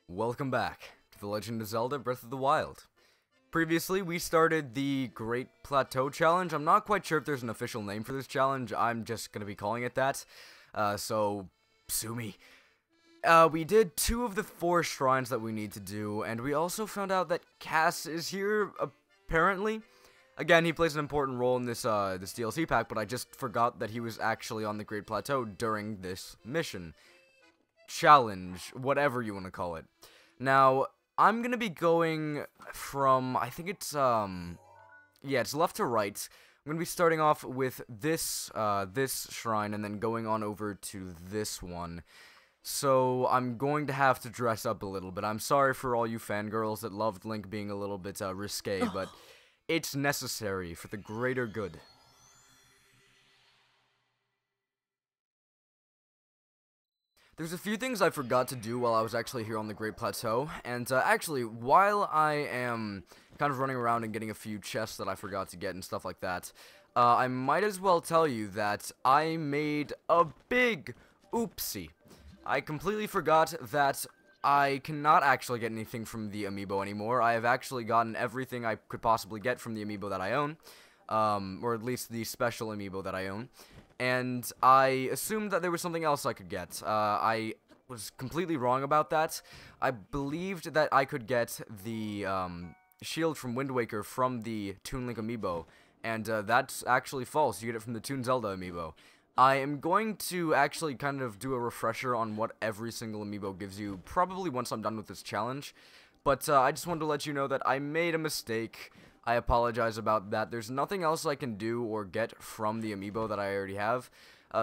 Welcome back to The Legend of Zelda Breath of the Wild. Previously, we started the Great Plateau Challenge. I'm not quite sure if there's an official name for this challenge. I'm just going to be calling it that. So, sue me. We did 2 of the 4 shrines that we need to do, and we also found out that Cass is here, apparently. Again, he plays an important role in this DLC pack, but I just forgot that he was actually on the Great Plateau during this mission. Challenge, whatever you want to call it. Now, I'm gonna be going from, I think it's, it's left to right. I'm gonna be starting off with this, this shrine, and then going on over to this one. So, I'm going to have to dress up a little bit. I'm sorry for all you fangirls that loved Link being a little bit, risque, but it's necessary for the greater good. There's a few things I forgot to do while I was actually here on the Great Plateau, and actually, while I am kind of running around and getting a few chests that I forgot to get and stuff like that, I might as well tell you that I made a big oopsie. I completely forgot that I cannot actually get anything from the amiibo anymore. I have actually gotten everything I could possibly get from the amiibo that I own, or at least the special amiibo that I own. And I assumed that there was something else I could get. I was completely wrong about that. I believed that I could get the shield from Wind Waker from the Toon Link amiibo, and that's actually false. You get it from the Toon Zelda amiibo. I am going to actually kind of do a refresher on what every single amiibo gives you, probably once I'm done with this challenge. But I just wanted to let you know that I made a mistake. I apologize about that. There's nothing else I can do or get from the amiibo that I already have,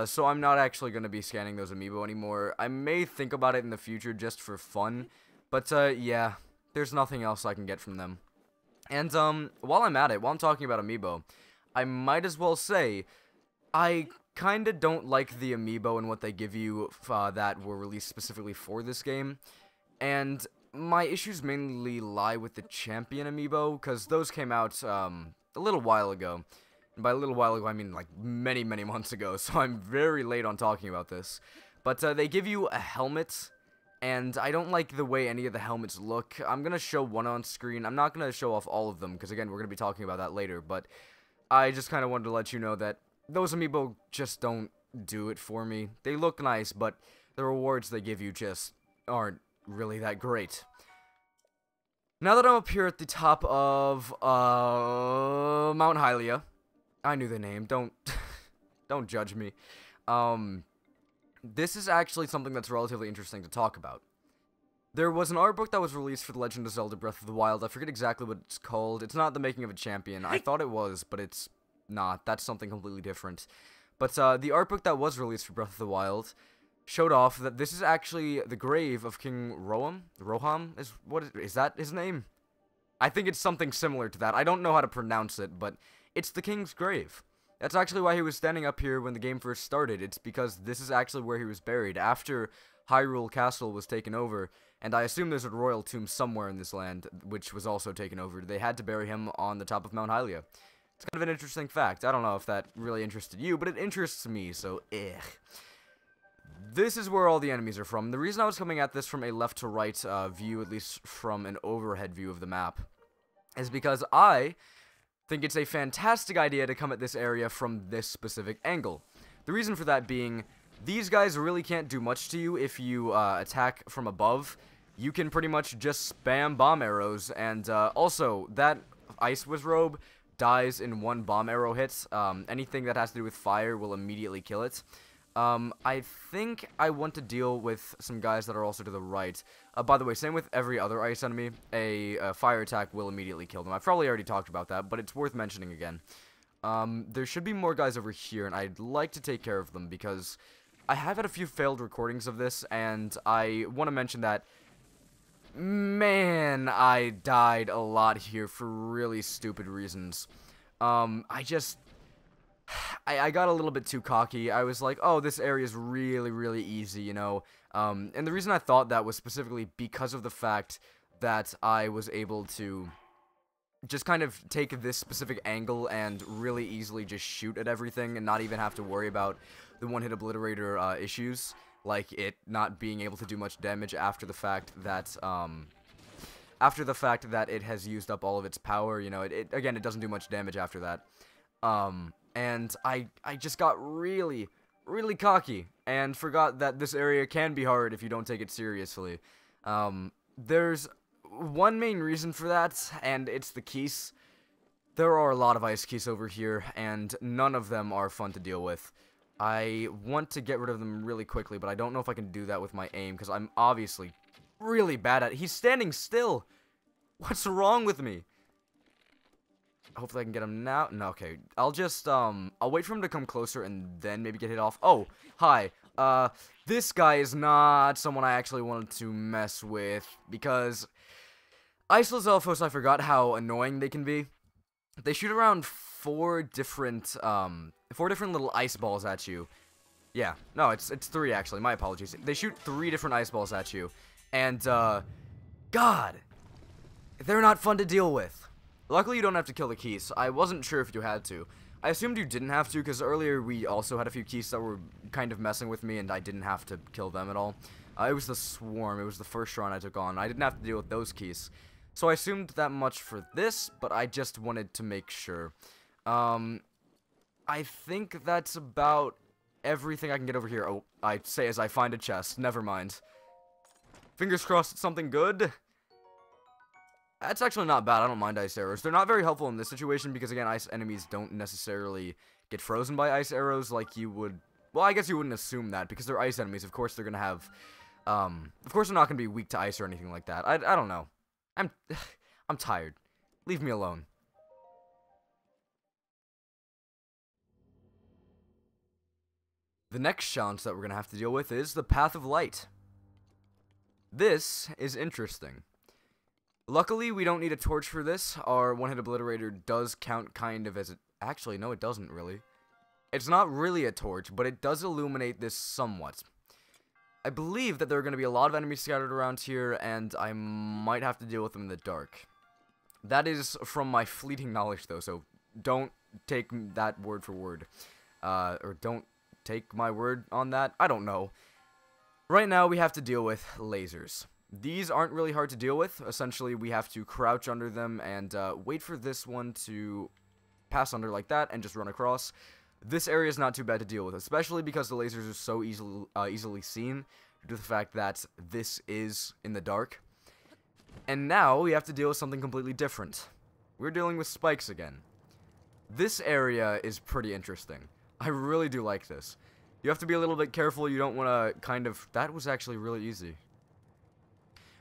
so I'm not actually going to be scanning those amiibo anymore. I may think about it in the future just for fun, but yeah, there's nothing else I can get from them. And while I'm at it, while I'm talking about amiibo, I might as well say I kinda don't like the amiibo and what they give you that were released specifically for this game, and my issues mainly lie with the Champion amiibo, because those came out a little while ago. And by a little while ago, I mean like many, many months ago, so I'm very late on talking about this. But they give you a helmet, and I don't like the way any of the helmets look. I'm going to show one on screen. I'm not going to show off all of them, because again, we're going to be talking about that later, but I just kind of wanted to let you know that those amiibo just don't do it for me. They look nice, but the rewards they give you just aren't really that great. Now that I'm up here at the top of Mount Hylia, I knew the name. Don't judge me. This is actually something that's relatively interesting to talk about. There was an art book that was released for The Legend of Zelda Breath of the Wild. I forget exactly what it's called. It's not The Making of a Champion. I thought it was, but it's not. That's something completely different. But the art book that was released for Breath of the Wild showed off that this is actually the grave of King Roham. Roham is that his name? I think it's something similar to that. I don't know how to pronounce it, but it's the king's grave. That's actually why he was standing up here when the game first started. It's because this is actually where he was buried after Hyrule Castle was taken over, and I assume there's a royal tomb somewhere in this land which was also taken over. They had to bury him on the top of Mount Hylia. It's kind of an interesting fact. I don't know if that really interested you, but it interests me, so This is where all the enemies are from. The reason I was coming at this from a left to right view, at least from an overhead view of the map, is because I think it's a fantastic idea to come at this area from this specific angle. The reason for that being, these guys really can't do much to you if you attack from above. You can pretty much just spam bomb arrows, and also, that Ice Wiz robe dies in 1 bomb arrow hit. Anything that has to do with fire will immediately kill it. I think I want to deal with some guys that are also to the right. By the way, same with every other ice enemy, a fire attack will immediately kill them. I've probably already talked about that, but it's worth mentioning again. There should be more guys over here, and I'd like to take care of them, because I have had a few failed recordings of this, and I want to mention that, man, I died a lot here for really stupid reasons. I got a little bit too cocky. I was like, oh, this area is really, really easy, you know. And the reason I thought that was specifically because of the fact that I was able to just kind of take this specific angle and really easily just shoot at everything and not even have to worry about the one-hit obliterator issues. like it not being able to do much damage after the fact that it has used up all of its power. You know, again, it doesn't do much damage after that. And I just got really cocky and forgot that this area can be hard if you don't take it seriously. There's one main reason for that, and it's the keys. There are a lot of ice keys over here, and none of them are fun to deal with. I want to get rid of them really quickly, but I don't know if I can do that with my aim, because I'm obviously really bad at it. He's standing still! What's wrong with me? Hopefully I can get him now. No, okay. I'll just, I'll wait for him to come closer and then maybe get hit off. Oh, hi. This guy is not someone I actually wanted to mess with, because Iceless Elfos, I forgot how annoying they can be. They shoot around four different little ice balls at you. Yeah, no, it's 3 actually, my apologies. They shoot 3 different ice balls at you, and, God, they're not fun to deal with. Luckily, you don't have to kill the keys. I wasn't sure if you had to. I assumed you didn't have to, because earlier we also had a few keys that were kind of messing with me, and I didn't have to kill them at all. It was the Swarm. It was the first shrine I took on. I didn't have to deal with those keys. So I assumed that much for this, but I just wanted to make sure. I think that's about everything I can get over here. Oh, I say as I find a chest. Never mind. Fingers crossed it's something good. That's actually not bad. I don't mind ice arrows. They're not very helpful in this situation because, again, ice enemies don't necessarily get frozen by ice arrows like you would. Well, I guess you wouldn't assume that because they're ice enemies. Of course, they're going to have. Of course, they're not going to be weak to ice or anything like that. I don't know. I'm tired. Leave me alone. The next challenge that we're going to have to deal with is the Path of Light. This is interesting. Luckily, we don't need a torch for this. Our one-hit obliterator does count kind of as a... Actually, no, it doesn't really. It's not really a torch, but it does illuminate this somewhat. I believe that there are going to be a lot of enemies scattered around here, and I might have to deal with them in the dark. That is from my fleeting knowledge, though, so don't take that word for word. Or don't take my word on that. I don't know. Right now, we have to deal with lasers. These aren't really hard to deal with. Essentially, we have to crouch under them and wait for this one to pass under like that and just run across. This area is not too bad to deal with, especially because the lasers are so easily seen due to the fact that this is in the dark. And now we have to deal with something completely different. We're dealing with spikes again. This area is pretty interesting. I really do like this. You have to be a little bit careful. You don't want to kind of... That was actually really easy.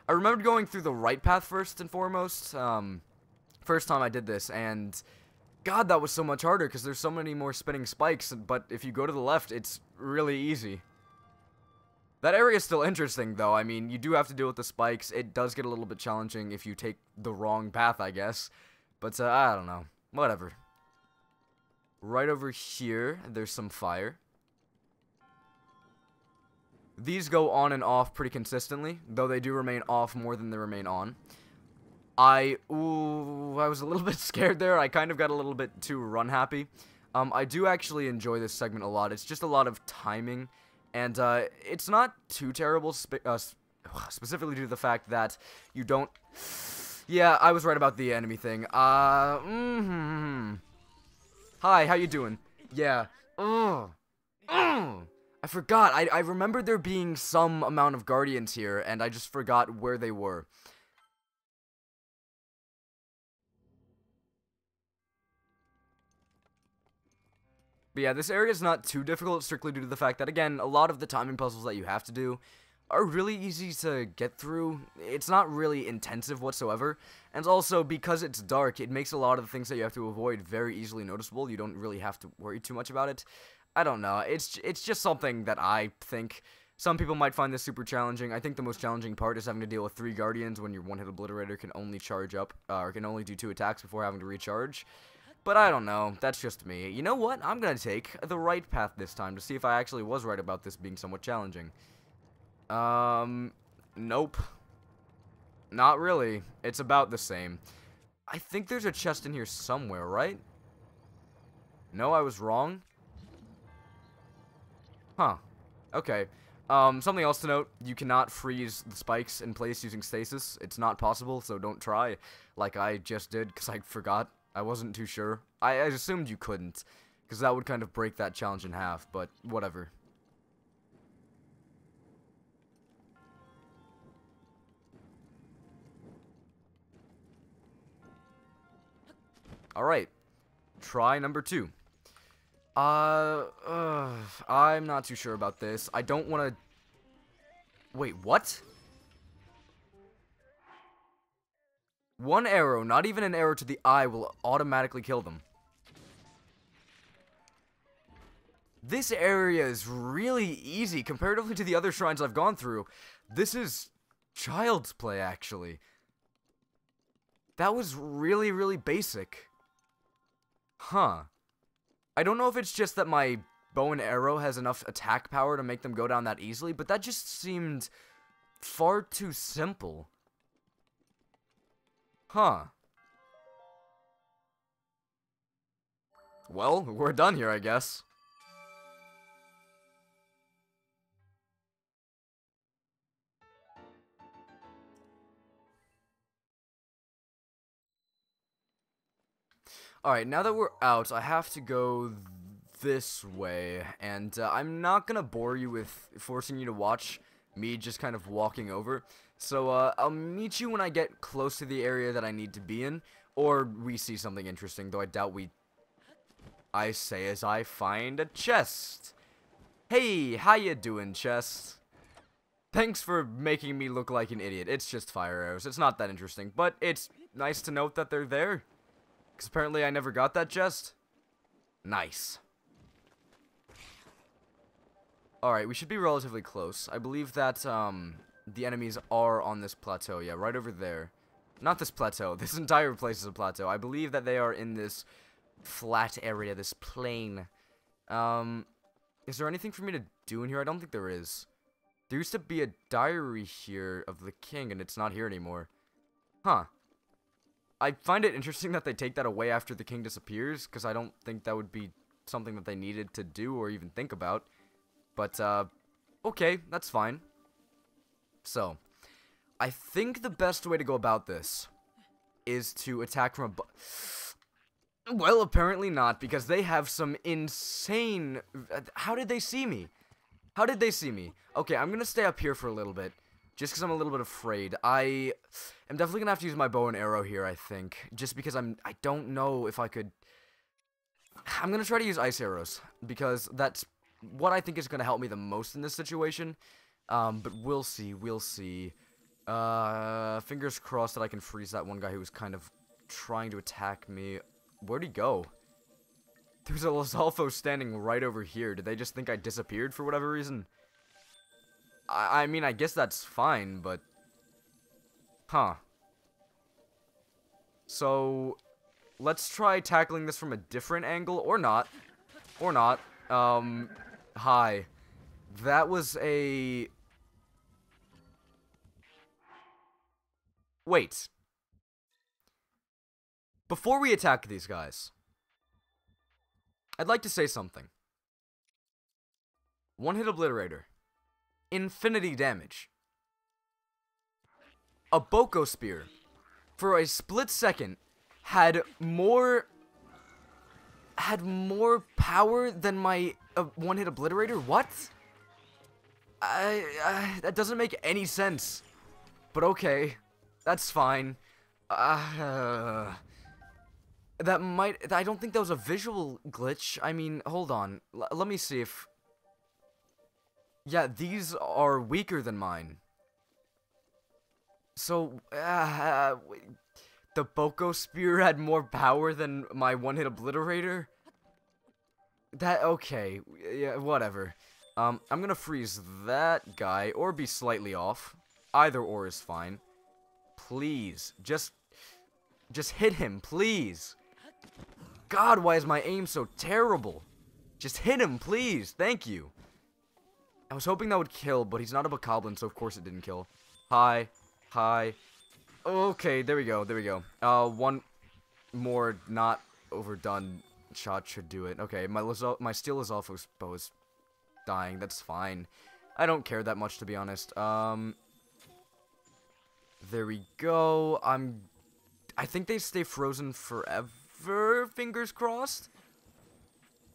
I remembered going through the right path first and foremost. First time I did this, and... God, that was so much harder, because there's so many more spinning spikes, but if you go to the left, it's really easy. That area is still interesting, though. I mean, you do have to deal with the spikes. It does get a little bit challenging if you take the wrong path, I guess. But, I don't know. Whatever. Right over here, there's some fire. These go on and off pretty consistently, though they do remain off more than they remain on. I was a little bit scared there. I kind of got a little bit too run happy. I do actually enjoy this segment a lot. It's just a lot of timing, and it's not too terrible, specifically due to the fact that you don't... Yeah, I was right about the enemy thing. Hi, how you doing? Yeah. I forgot. I remembered there being some amount of guardians here, and I just forgot where they were. But yeah, this area is not too difficult, strictly due to the fact that, again, a lot of the timing puzzles that you have to do are really easy to get through. It's not really intensive whatsoever, and also, because it's dark, it makes a lot of the things that you have to avoid very easily noticeable. You don't really have to worry too much about it. I don't know, it's just something that I think. Some people might find this super challenging. I think the most challenging part is having to deal with 3 guardians when your one-hit obliterator can only charge up, or can only do 2 attacks before having to recharge. But I don't know, that's just me. You know what? I'm gonna take the right path this time to see if I actually was right about this being somewhat challenging. Nope. Not really. It's about the same. I think there's a chest in here somewhere, right? No, I was wrong? Huh. Okay. Something else to note, you cannot freeze the spikes in place using stasis. It's not possible, so don't try, like I just did, because I forgot. I wasn't too sure. I assumed you couldn't, because that would kind of break that challenge in half, but whatever. Alright, try number 2. I'm not too sure about this. I don't want to... Wait, what? One arrow, not even an arrow to the eye, will automatically kill them. This area is really easy comparatively to the other shrines I've gone through. This is child's play, actually. That was really, really basic. Huh. I don't know if it's just that my bow and arrow has enough attack power to make them go down that easily, but that just seemed far too simple. Huh. Well, we're done here, I guess. Alright, now that we're out, I have to go this way, and I'm not gonna bore you with forcing you to watch me just kind of walking over, so I'll meet you when I get close to the area that I need to be in, or we see something interesting, though I doubt we... I say as I find a chest. Hey, how you doing, chest? Thanks for making me look like an idiot. It's just fire arrows. It's not that interesting, but it's nice to note that they're there. Because apparently I never got that chest. Nice. Alright, we should be relatively close. I believe that, the enemies are on this plateau. Yeah, right over there. Not this plateau. This entire place is a plateau. I believe that they are in this flat area, this plain. Is there anything for me to do in here? I don't think there is. There used to be a diary here of the king, and it's not here anymore. Huh. I find it interesting that they take that away after the king disappears, because I don't think that would be something that they needed to do or even think about. But, okay, that's fine. So, I think the best way to go about this is to attack from above. Well, apparently not, because they have some insane... How did they see me? How did they see me? Okay, I'm gonna stay up here for a little bit. Just because I'm a little bit afraid. I am definitely going to have to use my bow and arrow here, I think. Just because I don't know if I could... I'm going to try to use ice arrows. Because that's what I think is going to help me the most in this situation. But we'll see, we'll see. Fingers crossed that I can freeze that one guy who was kind of trying to attack me. Where'd he go? There's a Lizalfo standing right over here. Did they just think I disappeared for whatever reason? I mean, I guess that's fine, but... Huh. So, let's try tackling this from a different angle, or not. Or not. Hi. That was a... Wait. Before we attack these guys, I'd like to say something. One-hit obliterator. Infinity damage. A Boko spear, for a split second, had more power than my one-hit obliterator? What? That doesn't make any sense. But okay, that's fine. That might... I don't think that was a visual glitch. I mean, hold on. Let me see if... Yeah, these are weaker than mine. So, the Boko spear had more power than my one-hit obliterator? That, okay, yeah, whatever. I'm gonna freeze that guy, or be slightly off. Either or is fine. Please, just hit him, please. God, why is my aim so terrible? Just hit him, please, thank you. I was hoping that would kill, but he's not a bokoblin, so of course it didn't kill. Hi. Hi. Okay, there we go, there we go. One more not overdone shot should do it. Okay, my steel Lizalfo's bow is dying, that's fine. I don't care that much, to be honest. There we go. I think they stay frozen forever, fingers crossed.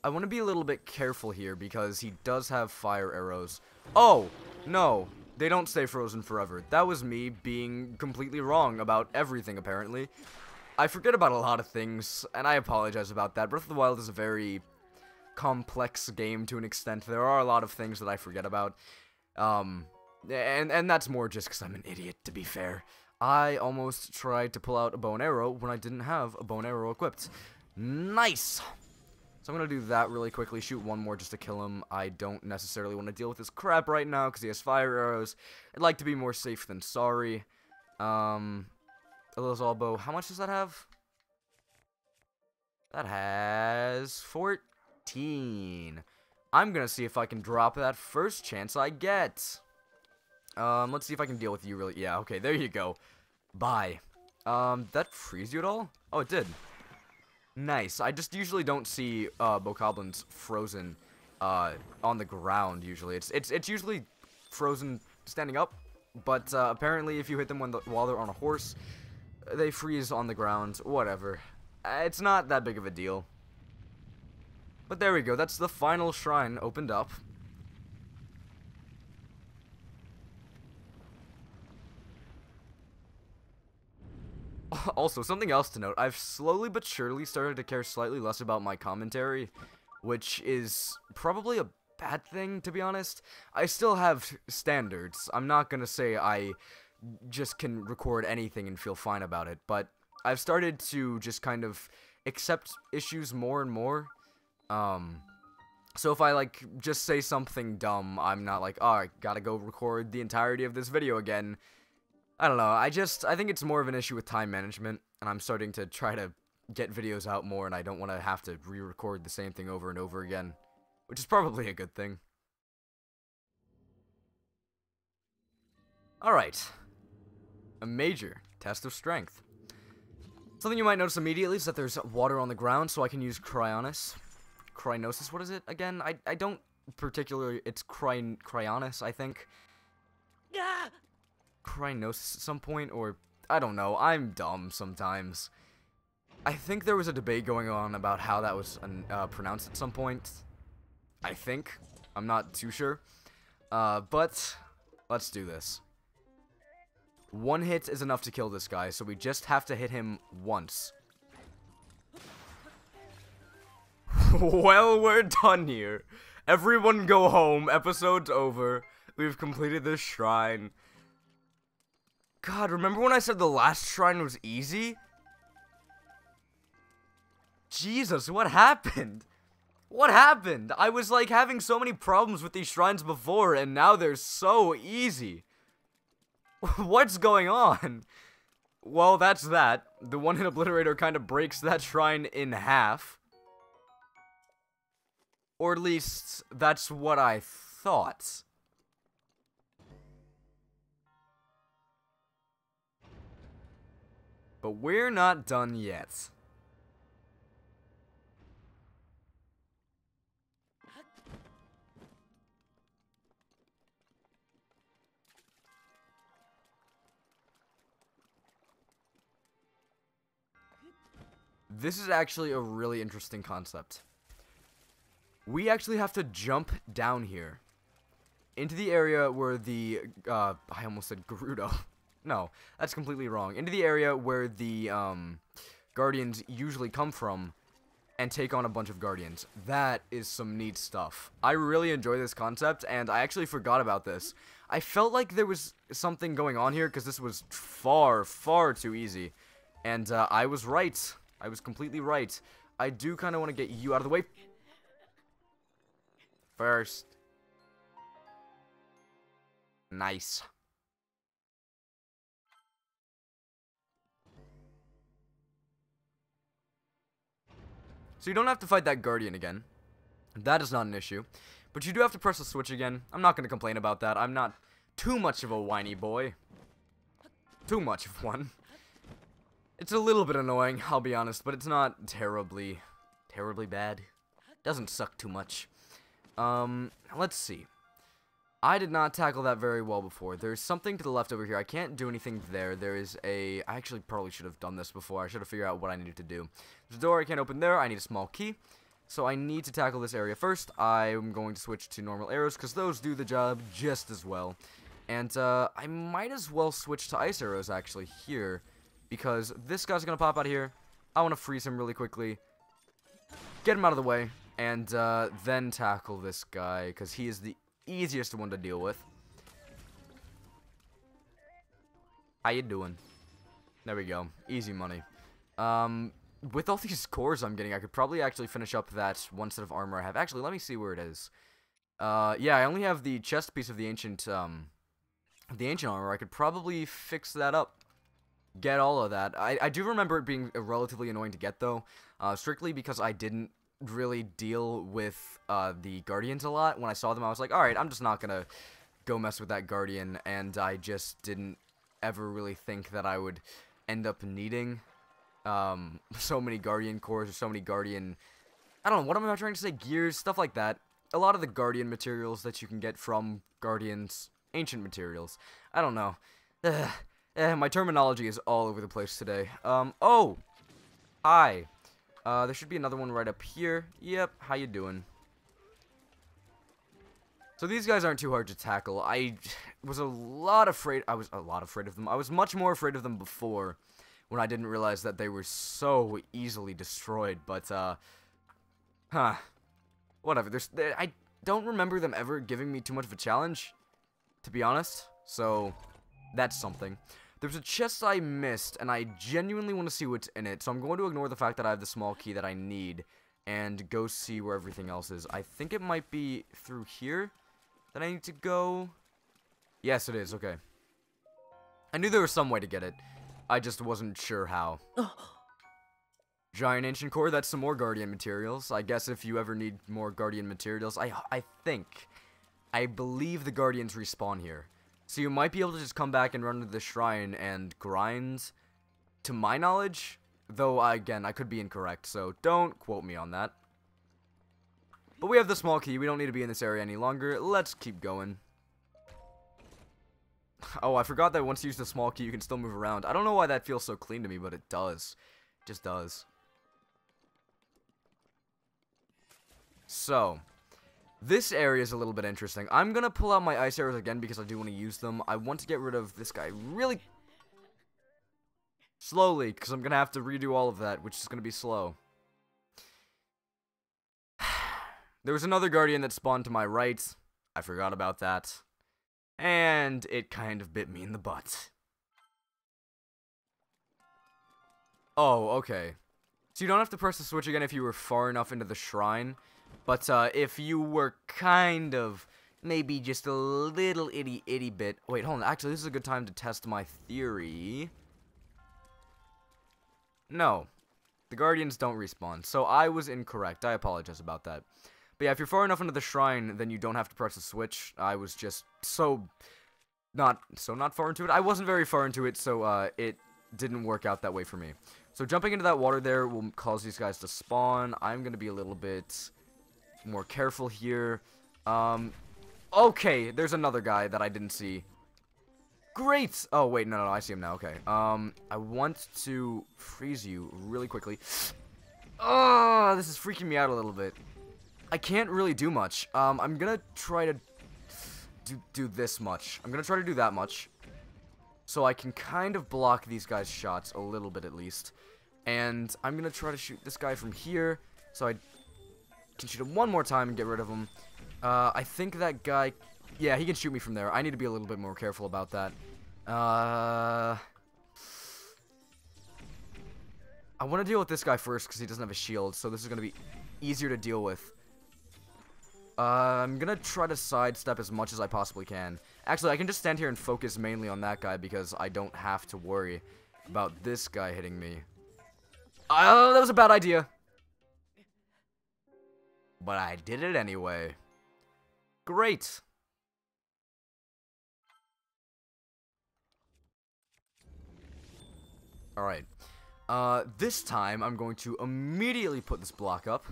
I want to be a little bit careful here because he does have fire arrows. Oh, no. They don't stay frozen forever. That was me being completely wrong about everything, apparently. I forget about a lot of things, and I apologize about that. Breath of the Wild is a very complex game to an extent. There are a lot of things that I forget about. And that's more just because I'm an idiot, to be fair. I almost tried to pull out a bow and arrow when I didn't have a bow and arrow equipped. Nice! So I'm going to do that really quickly, shoot one more just to kill him. I don't necessarily want to deal with this crap right now because he has fire arrows. I'd like to be more safe than sorry. Elizal bow, how much does that have? That has 14. I'm going to see if I can drop that first chance I get. Let's see if I can deal with you really. Yeah, okay, there you go. Bye. That freeze you at all? Oh, it did. Nice. I just usually don't see bokoblins frozen on the ground usually. It's usually frozen standing up, but apparently if you hit them while they're on a horse, they freeze on the ground. Whatever. It's not that big of a deal. But there we go. That's the final shrine opened up. Also, something else to note, I've slowly but surely started to care slightly less about my commentary, which is probably a bad thing, to be honest. I still have standards. I'm not gonna say I just can record anything and feel fine about it, but I've started to just kind of accept issues more and more. So if I, like, just say something dumb, I'm not like, oh, I gotta go record the entirety of this video again. I don't know, I think it's more of an issue with time management, and I'm starting to try to get videos out more, and I don't want to have to re-record the same thing over and over again, which is probably a good thing. Alright. A major test of strength. Something you might notice immediately is that there's water on the ground, so I can use Cryonis. Crynosis, what is it again? I don't particularly, it's Cryonis, I think. Crynosis at some point, or I don't know, I'm dumb sometimes. I think there was a debate going on about how that was pronounced at some point. I think. I'm not too sure. But let's do this. One hit is enough to kill this guy, so we just have to hit him once. Well, we're done here. Everyone go home. Episode's over. We've completed this shrine. God, remember when I said the last shrine was easy? Jesus, what happened? What happened? I was like having so many problems with these shrines before, and now they're so easy. What's going on? Well, that's that. The one-hit obliterator kind of breaks that shrine in half. Or at least, that's what I thought. But we're not done yet. This is actually a really interesting concept. We actually have to jump down here into the area where the, I almost said Gerudo. No, that's completely wrong. Into the area where the, Guardians usually come from and take on a bunch of Guardians. That is some neat stuff. I really enjoy this concept, and I actually forgot about this. I felt like there was something going on here, because this was far, far too easy. And, I was right. I was completely right. I do kind of want to get you out of the way first. Nice. So you don't have to fight that Guardian again. That is not an issue. But you do have to press the switch again. I'm not going to complain about that. I'm not too much of a whiny boy. Too much of one. It's a little bit annoying, I'll be honest, but it's not terribly bad. Doesn't suck too much. Let's see. I did not tackle that very well before. There's something to the left over here. I can't do anything there. There is a... I actually probably should have done this before. I should have figured out what I needed to do. There's a door I can't open there. I need a small key. So I need to tackle this area first. I'm going to switch to normal arrows because those do the job just as well. And I might as well switch to ice arrows actually here. Because this guy's going to pop out of here. I want to freeze him really quickly. Get him out of the way. And then tackle this guy because he is the easiest one to deal with. How you doing? There we go. Easy money. With all these cores I'm getting, I could probably actually finish up that one set of armor I have. Actually, let me see where it is. Yeah, I only have the chest piece of the ancient armor. I could probably fix that up. Get all of that. I do remember it being relatively annoying to get, though. Strictly because I didn't really deal with the Guardians a lot. When I saw them, I was like, alright, I'm just not gonna go mess with that Guardian, and I just didn't ever really think that I would end up needing so many Guardian cores or so many Guardian... I don't know, what am I trying to say? Gears, stuff like that. A lot of the Guardian materials that you can get from Guardians, ancient materials. I don't know. My terminology is all over the place today. Oh! Hi. There should be another one right up here. Yep, how you doing? So these guys aren't too hard to tackle. I was a lot afraid of them. I was much more afraid of them before, when I didn't realize that they were so easily destroyed, but, whatever. I don't remember them ever giving me too much of a challenge, to be honest, so that's something. There's a chest I missed, and I genuinely want to see what's in it, so I'm going to ignore the fact that I have the small key that I need, and go see where everything else is. I think it might be through here that I need to go. Yes, it is, okay. I knew there was some way to get it. I just wasn't sure how. Giant ancient core, that's some more Guardian materials. I guess if you ever need more Guardian materials, I believe the Guardians respawn here. So you might be able to just come back and run to the shrine and grind, to my knowledge. Though, again, I could be incorrect, so don't quote me on that. But we have the small key, we don't need to be in this area any longer. Let's keep going. Oh, I forgot that once you use the small key, you can still move around. I don't know why that feels so clean to me, but it does. It just does. So, this area is a little bit interesting. I'm going to pull out my ice arrows again because I do want to use them. I want to get rid of this guy really slowly because I'm going to have to redo all of that, which is going to be slow. There was another Guardian that spawned to my right. I forgot about that. And it kind of bit me in the butt. Oh, okay. So you don't have to press the switch again if you were far enough into the shrine. But if you were kind of, maybe just a little itty bit. Wait, hold on. Actually, this is a good time to test my theory. No. The Guardians don't respawn. So I was incorrect. I apologize about that. But yeah, if you're far enough into the shrine, then you don't have to press the switch. I was just not far into it. I wasn't very far into it, so it didn't work out that way for me. So jumping into that water there will cause these guys to spawn. I'm going to be a little bit more careful here. Okay, there's another guy that I didn't see. Great! Oh, wait, no, I see him now, okay. I want to freeze you really quickly. Oh, this is freaking me out a little bit. I can't really do much. I'm gonna try to do this much. I'm gonna try to do that much. So I can kind of block these guys' shots a little bit at least. And I'm gonna try to shoot this guy from here. So I can shoot him one more time and get rid of him. I think that guy... Yeah, he can shoot me from there. I need to be a little bit more careful about that. I want to deal with this guy first because he doesn't have a shield. So this is gonna be easier to deal with. I'm gonna try to sidestep as much as I possibly can. Actually, I can just stand here and focus mainly on that guy because I don't have to worry about this guy hitting me. Oh, that was a bad idea. But I did it anyway. Great. Alright. This time, I'm going to immediately put this block up.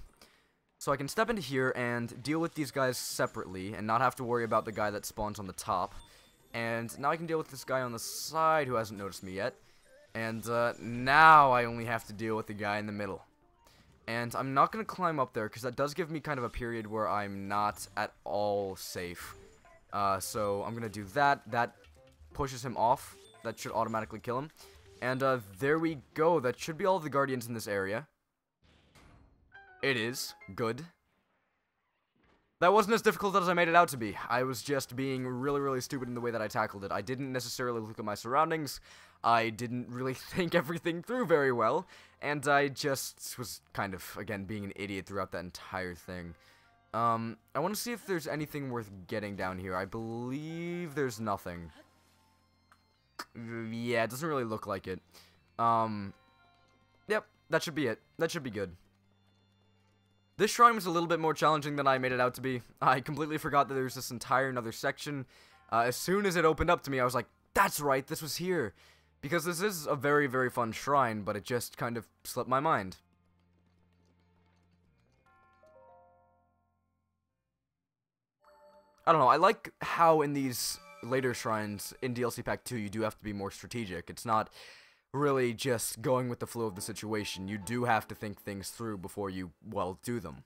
So I can step into here and deal with these guys separately and not have to worry about the guy that spawns on the top. And now I can deal with this guy on the side who hasn't noticed me yet. And now I only have to deal with the guy in the middle. And I'm not going to climb up there because that does give me kind of a period where I'm not at all safe. So I'm going to do that. That pushes him off. That should automatically kill him. And there we go. That should be all of the guardians in this area. It is. Good. That wasn't as difficult as I made it out to be. I was just being really, really stupid in the way that I tackled it. I didn't necessarily look at my surroundings. I didn't really think everything through very well. And I just was kind of, again, being an idiot throughout that entire thing. I want to see if there's anything worth getting down here. I believe there's nothing. Yeah, it doesn't really look like it. Yep, that should be it. That should be good. This shrine was a little bit more challenging than I made it out to be. I completely forgot that there was this entire another section. As soon as it opened up to me, I was like, that's right, this was here. Because this is a very, very fun shrine, but it just kind of slipped my mind. I don't know, I like how in these later shrines, in DLC Pack 2, you do have to be more strategic. It's not really just going with the flow of the situation. You do have to think things through before you, well, do them.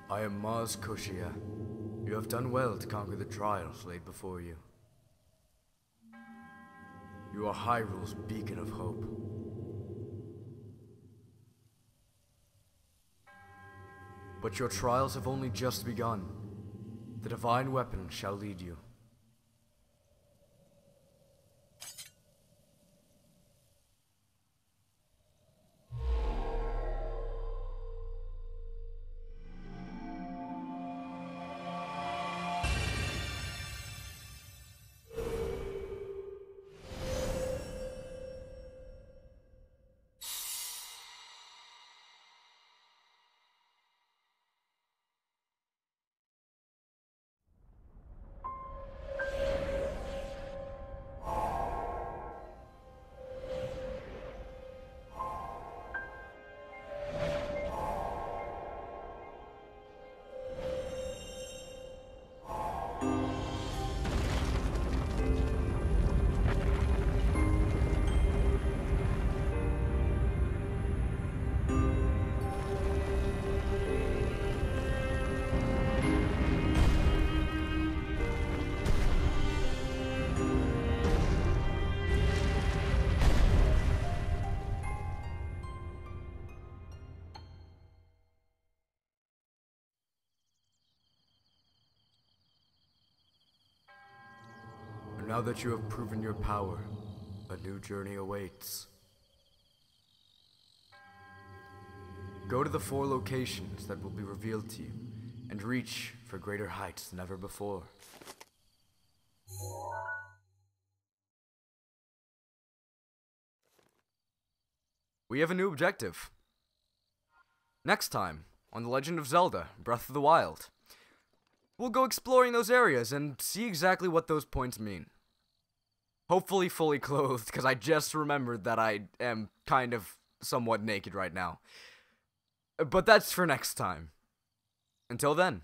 I am Maz Koshia. You have done well to conquer the trials laid before you. You are Hyrule's beacon of hope. But your trials have only just begun. The divine weapon shall lead you. Now that you have proven your power, a new journey awaits. Go to the 4 locations that will be revealed to you, and reach for greater heights than ever before. We have a new objective. Next time, on The Legend of Zelda, Breath of the Wild, we'll go exploring those areas and see exactly what those points mean. Hopefully fully clothed, because I just remembered that I am kind of somewhat naked right now. But that's for next time. Until then.